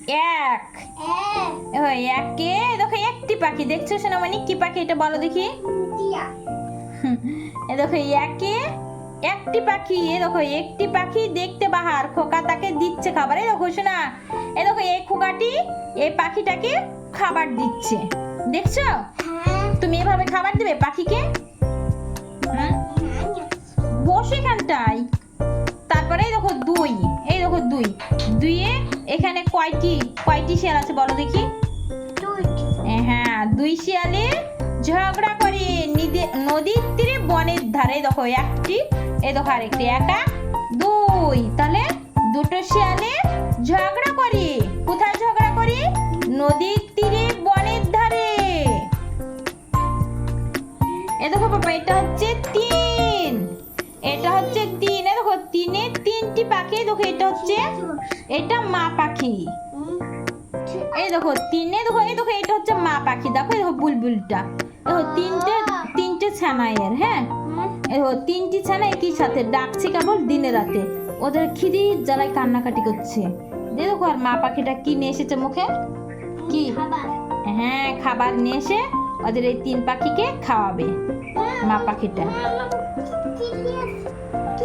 এক। ওই একে দেখো একটি পাখি দেখছো সোনামণি, কি পাখি এটা বলো দেখি? এ দেখো একে একটি পাখি, এ দেখো একটি পাখি দেখতে বাহার, খোকা তাকে দিচ্ছে খাবার। এই দেখো শোনা, এ দেখো এই খোকাটি এই পাখিটাকে খাবার দিচ্ছে, দেখছো? তুমি এভাবে খাবার দেবে পাখিকে? বসে এখানটায়। তারপরে এই দেখো দুই, এই দেখো দুই, দুইয়ে এখানে কয়টি শিয়াল আছে বলো দেখি? হ্যাঁ, দুই শিয়ালে ঝগড়া করে নদীর তীরে বনের ধারে। দেখো একটি, এই দেখো আরেকটি, একা দুই, তাহলে দুটো শিয়ালে ঝগড়া করে। কোথায় ঝগড়া করে? নদীর তীরে বনের ধারে। এ দেখো বাবা, এটা হচ্ছে তিন, এটা হচ্ছে তিন। এ দেখো তিনে তিনটি পাখি। দেখো এটা হচ্ছে, এটা মা পাখি। এই দেখো তিনে, দেখো এই দেখো এটা হচ্ছে মা পাখি। দেখো এই দেখো বুলবুলটা, দেখো তিনটে ছানা এর। হ্যাঁ, দেখো তিনটি ছানা একই সাথে ডাকছে কেবল দিনে রাতে, ওদের খিদির জ্বালায় কান্নাকাটি করছে। দেখো আর মা পাখিটা কি নিয়ে এসেছে মুখে? কি? হ্যাঁ, খাবার নিয়ে এসে ওদের এই তিন পাখিকে খাওয়াবে। মা পাখিটা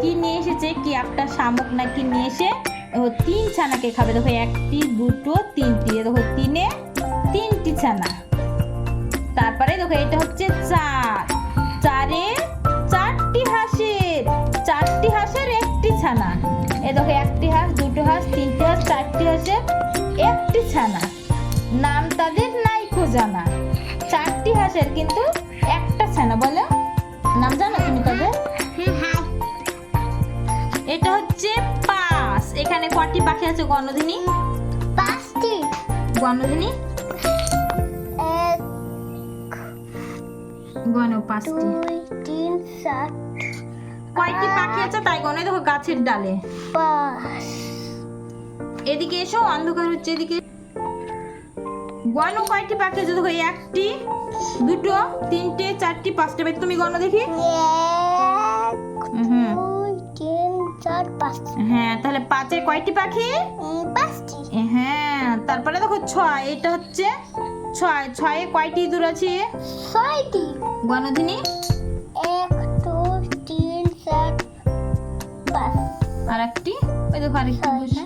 কি নিয়ে এসেছে? কি একটা শামুক না কি নিয়ে এসে তিন ছানাকে খাবে। দেখো একটি, দুটো, তিনটি। দেখো তিনে তিনটি ছানা। তারপরে দেখো এটা হচ্ছে চার, চারে চারটি হাঁসের একটি ছানা। এ দেখো একটি হাঁস, দুটো হাঁস, তিনটি হাঁস, চারটি হাঁসের একটি ছানা। নাম তাদের নাইকো জানা। চারটি হাঁসের কিন্তু একটা ছানা। বলো নাম জানো তুমি তাদের? এটা হচ্ছে পাঁচ। এখানে কয়টি পাখি আছে গণদিনী? পাঁচটি। গণদিনী গণ পাঁচটি। 2 3 4 কয়টি পাখি আছে তাই গণে। দেখো গাছের ডালে। 5। এদিকে এসো, অন্ধকার হচ্ছে এদিকে। গণ কয়টি পাখি আছে? দেখো একটি, দুটো, তিনটে, চারটি, পাঁচটা। তুমি গণ দেখি। 1 2 3 4 5। হ্যাঁ, তাহলে পাঁচের কয়টি পাখি? 5টি। হ্যাঁ, তারপরে দেখো ছয়। এটা হচ্ছে ছয়। ছয়ে কয়টি ইঁদুর আছে? 6টি। গণদিনী 1 2 3 4 5। আর একটি, ওই দেখো আরেকটি বসে।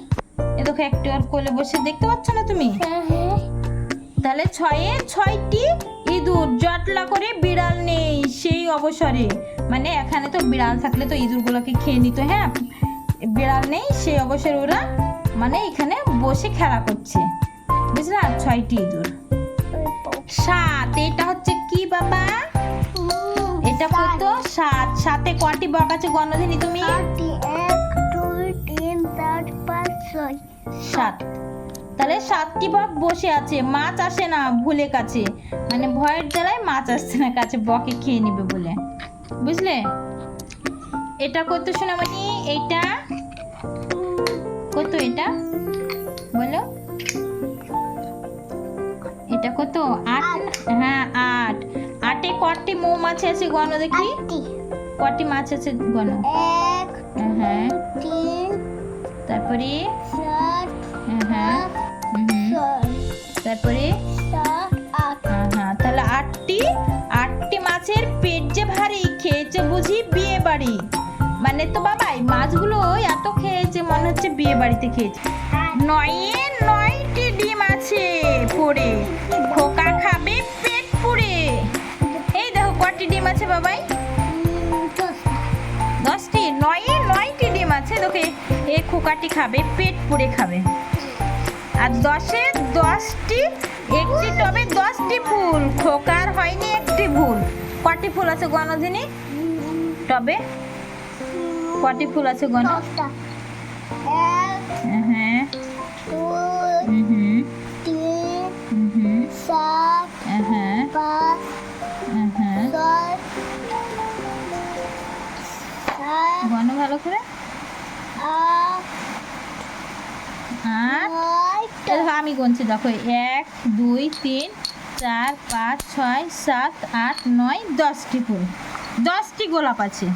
এ দেখো একটু আর কোলে বসে, দেখতে পাচ্ছ না তুমি? তাহলে ছয়ে 6টি ইঁদুর। জটলা করে বিড়াল নেই সেই অবসরে, মানে এখানে তো বিড়াল থাকলে তো ইঁদুরগুলোকে খেয়ে নিত। হ্যাঁ, বিড়াল নেই সেই অবসরে ওরা মানে এখানে বসে খেলা করছে, বুঝলা? 6টি ইঁদুর। 7, এটা হচ্ছে কি বাবা? এটা কত? 7। 7-এ কয়টি বক আছে গণদিনী তুমি? 1 2 3 4 5 6। 7। তাহলে 7টি বক বসে আছে, মাছ আসে না ভুলে কাছে, মানে ভয়ের জ্বালায় মাছ আসছে না কাছে, বকে খেয়ে নিবে বলে, বুঝলে? এটা কত সোনামণি? এইটা কত? এটা বলো, এটা কত? 8। হ্যাঁ 8। 8-এ কয়টি মৌমাছি আছে গণ দেখি? 8টি। কয়টি মাছ আছে গণ? 1 হ্যাঁ, 2 3 তারপরে 4 হ্যাঁ, 6 তারপরে 7 8। হ্যাঁ, তাহলে 8টি মাছের পেট যে ভারী, খেয়েছে বুঝি বিয়ে বাড়ি। মানে তো বাবা এই মাছগুলো এত খেয়েছে মনে হচ্ছে বিয়ে বাড়িতে খেয়েছে। 9-এ 9টি ডিম আছে পড়ে, খোকা খাবে পেট পুড়ে। এই দেখো কয়টি ডিম আছে বাবাই? 10টি। 9-এ 9টি ডিম আছে। দেখো এই খোকাটি খাবে পেট পুড়ে খাবে। আর 10-এ 10টি, একটি টবে 10টি ফুল, খোকার হয়নি একটি ভুল। কয়টি ফুল আছে গণদিনী টবে? কয়টি ফুল আছে গণ? 10টা। 1 হ্যাঁ 2 হুম 3 4 হ্যাঁ 5 হ্যাঁ 6 7 গণ ভালো করে। 8 আর 9। আমি গুনছি, দেখো 1 2 3 4 5 6 7 8 9 10টি ফুল, 10টি গোলাপ আছে।